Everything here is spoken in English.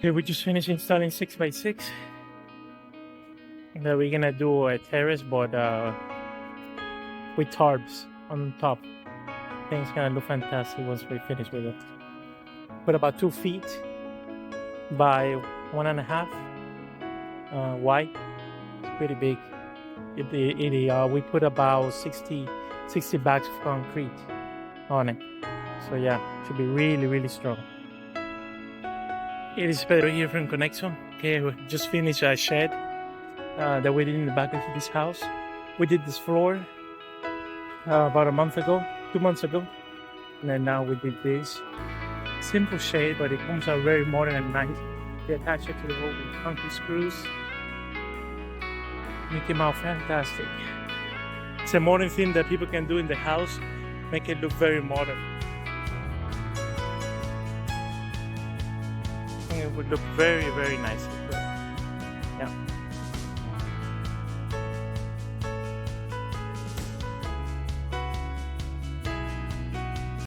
Okay, we just finished installing 6x6. And then we're gonna do a terrace, but with tarps on top. I think it's gonna look fantastic once we finish with it. Put about 2 feet by 1.5 wide. It's pretty big. We put about 60 bags of concrete on it. So yeah, it should be really, really strong. It is Pedro here from Connection. Okay, we just finished a shed that we did in the back of this house. We did this floor about 2 months ago. And then now we did this. Simple shade, but it comes out very modern and nice. They attach it to the wall with concrete screws. Make it out fantastic. It's a modern thing that people can do in the house, make it look very modern. And it would look very, very nice. Yeah.